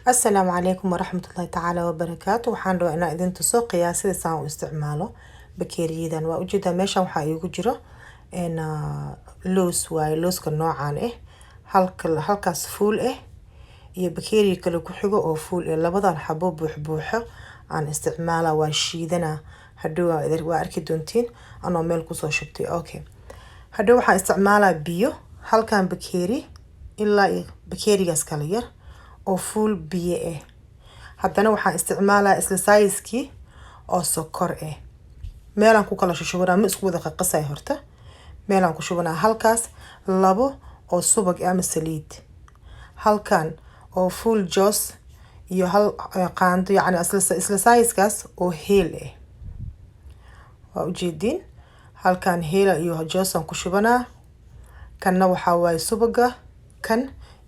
السلام عليكم ورحمة الله تعالى وبركاته. waxaan rabaa inaan idin tuso qiyaasida saan u isticmaalo bakeeriyadan. waa ujeedaa meeshan waxaa iigu jiro loos waaye, looska noocan halkaas fuul iyo bakeeriga kale ku xigo oo fuul labadan xabo buuxo aan isticmaala. waa shiidana hadhow waa arki doontiin anoo meel kusoo shubtay. okay, hadhow waxaan isticmaalaa biyo halkan bakeeri ilaa bakeerigaas kale yar oo full biyo haddana waxaan isticmaalaa isla size-kii oo sokor meelaan ku kala shubana ma isku wada qaqasay horta. meelaan ku shubana halkaas labo oo subag ama saliid, halkan oo full joos iyo hal qaando, yacni isla size-kaas oo heel waa ujeedin. halkan heel iyo joos aan ku shubana, kanna waxaa waaye subaga, kan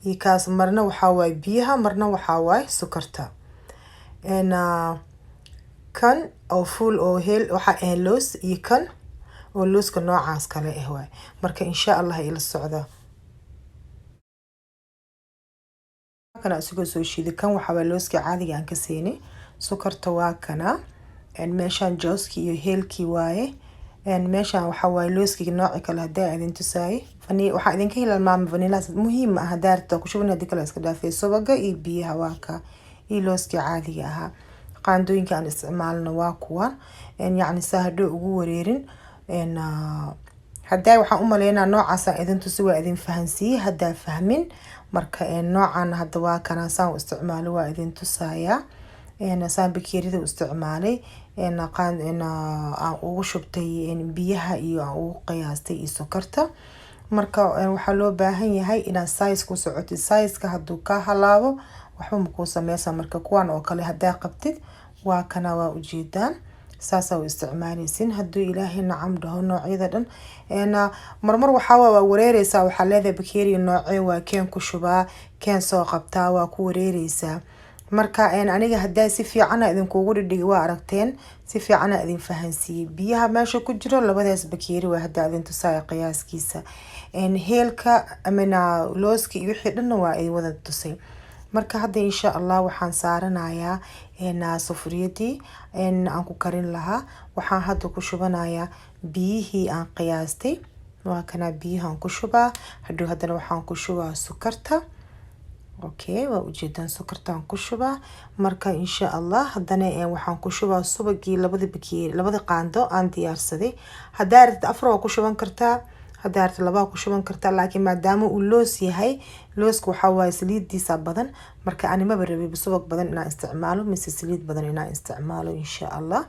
iyo kaas marna waxaa waaye biyaha, marna waxaa waaye sokorta. kan oo full oo heel waxaa loos iyo kan oo looska noocaas kale waaye. marka insha Allah ila socda. kana isugu soo shiiday kan waxaa waaye looska caadiga aan ka siinay. sokorta waa kana meeshan jooski iyo heelkii waaye. meeshan waxaa waaye looskiga nooca kale hadaa idin tusaay. waxaa idinka hilmaamay vanilla muhiim ah hadaa rabto ku shubin hadii kale iska dhaafay. subaga iyo biyaha waa ka iyo looski caadiga ahaa. qaandooyinka aan isticmaalno waa kuwan, yacni saa hadhow ugu wareerin. hadaa waxaan u maleynaa noocaas aan idin tusi waa idin fahansiiyey hadaa fahmin. marka noocan hadda waa kana saan u isticmaalo waa idin tusaaya. saan bakeerida u isticmaalay aan ugu shubtay biyaha iyo aan ugu qiyaastay iyo sokorta. marka waxaa loo baahan yahay inaad size ku socotid. size-ka hadduu ka halaabo waxba ma kuu sameysa. marka kuwan oo kale hadaa qabtid waa kana waa ujeedaan saasa u isticmaalaysin hadduu ilaahay nacam dhaho noocyada dhan. marmar waxaa waa wareereysaa, waxaa leedahay bakeeriga noocee waa keen ku shubaa, keen soo qabtaa, waa ku wareereysaa. marka aniga hadaa si fiican idinkugu dhigay waa aragteen, si fiican idin fahansiiyey biyaha meesha ku jiro labadaas bakeeri waa hadaa idin tusaaya qiyaaskiisa. heelka amana looska iyo wixii dhan waa ay wada tusay. marka hadda insha Allah waxaan saaranayaa sufriyadii aan ku karin lahaa. waxaan hadda ku shubanayaa biyihii aan qiyaastay. waa kana biyahan ku shubaa. hadhow haddana waxaan ku shubaa sokorta. okay, waa ujeedaan sokortaan ku shubaa. marka insha Allah haddana waxaan ku shubaa subagii labada bakeeri labada qaando aan diyaarsaday. hadaa rabtid afar waa ku shuban kartaa, hadaa rabtid laba ku shuban kartaa, laakiin maadaama uu loos yahay, looska waxaa waaye saliidiisa badan. marka ani ma rabay subag badan inaan isticmaalo mise saliid badan inaan isticmaalo insha Allah.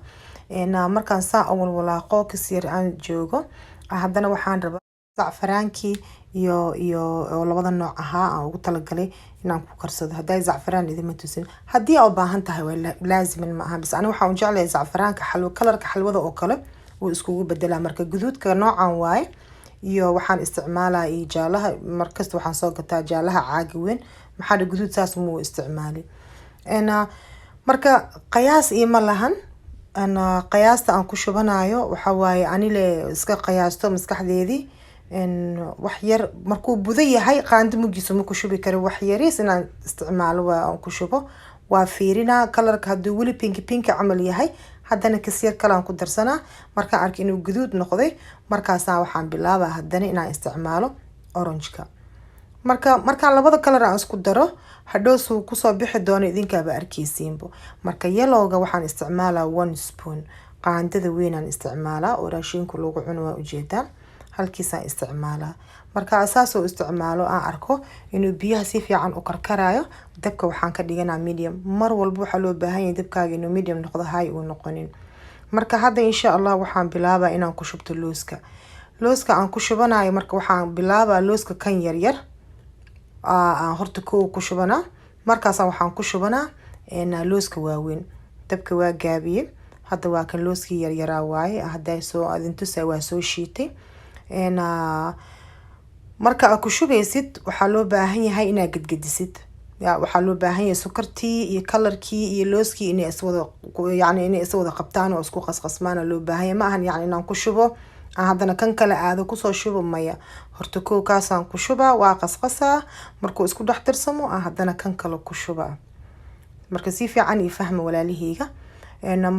markaan saa awal walaaqo kasir aan joogo haddana waxaan rabaa zacfaraankii iyo labada nooc ahaa aan ugu talagalay inaan ku karsado. hadaa zacfaraan idin tusin hadii aad u baahan tahay waa laazimin ma aha, bas ani waxaan u jeclahay zacfaraanka xalwo kalarka xalwada oo kale uu iskugu bedelaa. marka guduudka noocan waaye iyo waxaan isticmaalaa iyo jaalaha. markasta waxaan soo gataa jaalaha caaga weyn, maxaa guduud saas muu isticmaali. marka qiyaas iyo ma lahan. qiyaasta aan ku shubanayo waxa waaye anile iska qiyaasto maskaxdeedii. wax yar markuu budo yahay qaando mugiiso ma ku shubi karo, wax yariis inaan isticmaalo waa aan ku shubo. waa fiirina kalarka hadduu weli pink camal yahay haddana kasir kale aan ku darsanaa. markaan arko inuu guduud noqday markaasna waxaan bilaabaa haddana inaan isticmaalo orange-ka. markaan labada kalar aan isku daro hadhow suu kusoo bixi doono idinkaaba arkeysiinbo. marka yellow-ga waxaan isticmaalaa 1 spoon. qaandada weyn aan isticmaalaa oo raashinku lagu cuno waa ujeedaan. halkiisaan isticmaalaa. marka asaas oo isticmaalo aan arko inuu biyaha si fiican u karkarayo, dabka waxaan ka dhiganaa medium. mar walba waxaa loo baahan yahay dabkaaga inuu medium noqdo, high uu noqonin. marka hadda insha Allah waxaan bilaabaa inaan ku shubto looska. looska aan ku shubanayo marka waxaan bilaabaa looska kan yar aan horta ku shubanaa. markaasaan waxaan ku shubanaa looska waaweyn. dabka waa gaabiye. hadda waa kan looskii yaryaraa waaye. hadaa soo adin tusaa waa soo shiitay. marka aad ku shubaysid waxaa loo baahan yahay inaad gadgadisid. waxaa loo baahan yahay sokortii iyo kalarkii iyo looskii inay iswada qabtaan oo isku qasqasmaan loo baahan yahay. ma ahan yacni inaan ku shubo haddana kan kale aado kusoo shubo maya. horta kow kaasaan ku shubaa, waa qasqasaa. markuu isku dhex tirsamo haddana kan kale ku shubaa. marka si fiican ii fahma walaalahayga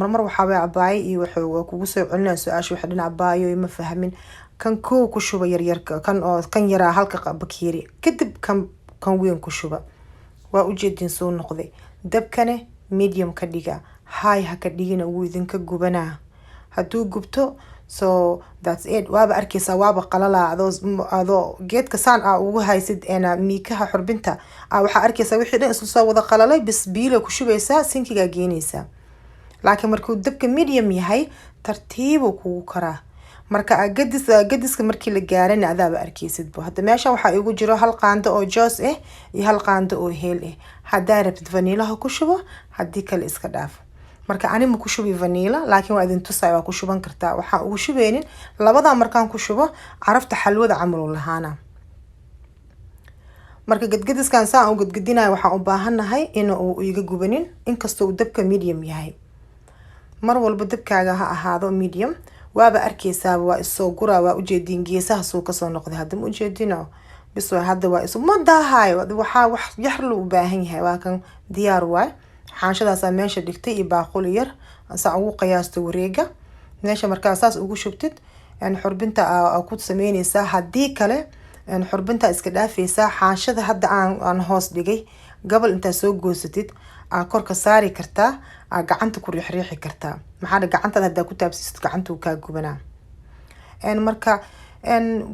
marmar waxaa way abaayo iyo wuxuu kugu soo celinaa su-aasha waxa dhinac abaayo ma fahmin kan koo ku shuba yaryarka kan yaraa halka bakeeri kadib kan weyn ku shuba waa ujeedin soo noqday dabkane medium ka dhiga high ha ka dhigina wuu idinka gubanaa hadduu gubto so that's it waaba arkaysaa waaba qalala adoo geedka saan ugu haysid miikaha xurbinta waxaa arkaysaa wixii dhan isla soo wada qalalay bis biilo ku shubaysaa sinkiga geenaysaa laakiin markuu dabka medium yahay tartiib kugu karaa marka gadiska markii la gaarana adaaba arkaysid hadda meesha waxaa igu jiro hal qaando oo joos ah iyo hal qaando oo heel ah hadaa rabtid vanilaha ku shubo haddii kale iska dhaaf marka ani ma ku shubi vanilla laakiin waa idin tusay waa ku shuban kartaa waxaan ugu shubeynin labada markaan ku shubo carafta xalwada camal lahaana marka gadgadiskan saan u gadgadinayo waxaan u baahanahay in uu iga gubanin inkastoo dabka medium yahay mar walba dabkaaga ha ahaado medium waaba arkaysaa waa isoo gura waa ujeedin geesaha soo ka soo noqday hadda ma ujeedino bis hadda waa isu ma daahayo waxa wax yar loo baahan yahay waa kan diyaar waay xaanshadaas meesha dhigtay iyo baaqul yar aan ugu qiyaasto wareega meesha markaa saas ugu shubtid xurbinta ku sameynaysaa haddii kale xurbinta iska dhaafaysaa xaanshada hadda aan hoos dhigay gabal inta soo goosatid korka saari kartaa gacanta ku riixriixi kartaa maxaa gacantada hadda ku taabsiisid gacanta ka gubanaa marka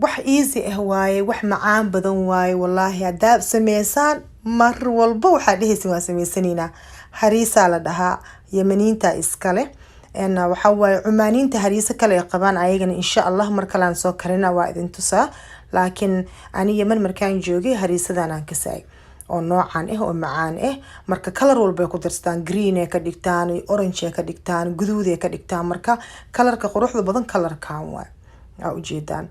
wax easy waaye wax macaan badan waaye wallahi hadda sameysaan mar walba waxa dhehaysan waa sameysanina hariisa la dhahaa yamaniinta iskale waxa waaye cumaaniinta hariisa kale qabaan ayagana insha Allah mar kale aan soo karina waa idin tusaa laakiin ani Yemen markaan joogay hariisadan aan ka saay oo noocan oo macaan marka color walba ku darstaan green ka dhigtaan orange ka dhigtaan guduud ka dhigtaan marka colorka quruxda badan colorkan waa ujeedaan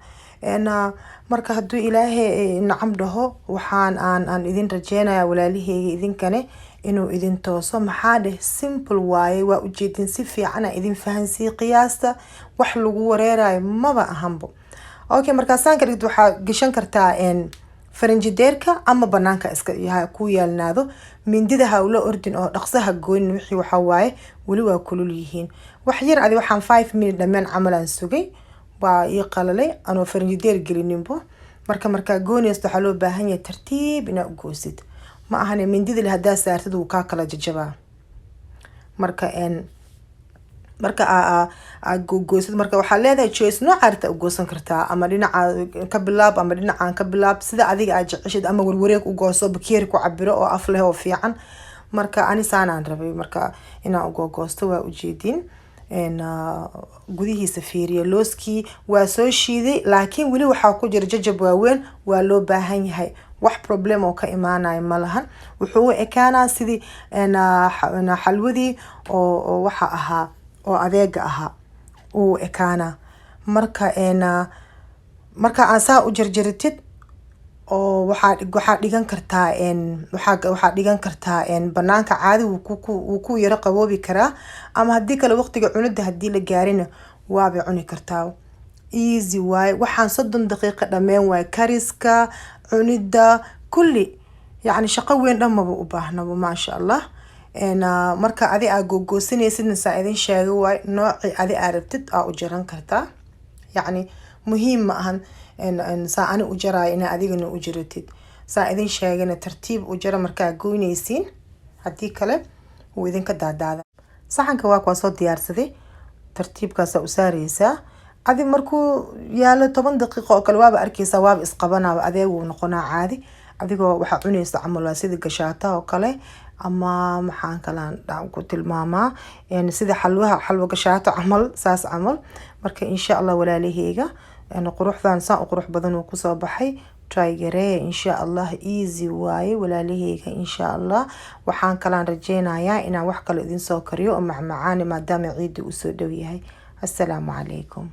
marka hadduu ilaahay nacam dhaho waxaan aan idin rajeenayaa walaalahayga idinkane inuu idin tooso maxaa simple waaye waa ujeedin si fiican idin fahansi qiyaasta wax lagu wareerayo maba ahanbo okay marka saan ka dhigto waxa gashan kartaa faranjideerka ama banaanka iska yahay ku yaalnaado mindida hawlo ordin oo dhaqsaha gooyn wixii waxa waaye wali waa kulul yihiin wax yar adi waxaan 5 minute dhamaan camalan sugay waa ii qalalay anoo faranjideer gelininbo marka goonaysto waxa loo baahan yahay tartiib ina u goosid ma ahane mindida la hadaa saartid uu ka kala jajabaa marka goosid marka waxa leedahay choice nooc arta u goosan kartaa ama dhinaca ka bilaab ama dhinacaan ka bilaab sida adiga aad jeceshid ama warwareeg u gooso bakeeri ku cabiro oo af leh oo fiican marka ani saanaan rabay marka ina u goosto waa ujeedin gudihiisa fiiriyo looski waa soo shiiday laakiin wali waxa ku jira jajab waaweyn waa loo baahan yahay wax problem oo ka imaanay malahan wuxuu ekaana sidii xalwadii oo waxa ahaa oo adeega ahaa oo ekaana marka aan saa u jarjaritid oo waxa dhigan kartaa waxa dhigan kartaa banaanka caadi uu ku yara qaboobi karaa ama hadii kale waqtiga cunida hadii la gaarina waaba cuni kartaa easy way waxaan 30 daqiiqo dhameen way kariska cunida kulli yani shaqo weyn dhamaba u baahnaba ma sha Allah marka adi aad googoosanaysid saa idin sheegay way nooci adi aad rabtid u jaran kartaa yani muhiim ma ahan saa ani u jaray ina adigana u jiratid saa idin sheegana tartiib u jara marka goynaysiin hadii kale uu idinka daadaada saxanka waa soo diyaarsaday tartiibkaas u saaraysaa adi markuu yaalo 10 daqiiqo oo kale waaba arkaysaa waaba isqabanaa adeegu noqonaa caadi adigoo waxa cunaysa camal sida gashaata oo kale ama maxaan kala ku tilmaamaa sida xalwa gashaata camal saas camal marka insha Allah walaalahayga quruxdan saa qurux badan oo ku soo baxay try garee insha Allah easy way walaalahayga insha Allah waxaan kala rajeenayaa inaan wax kale idin soo kariyo oo macmacaan maadaama ciid u soo dhaw yahay assalaamu calaykum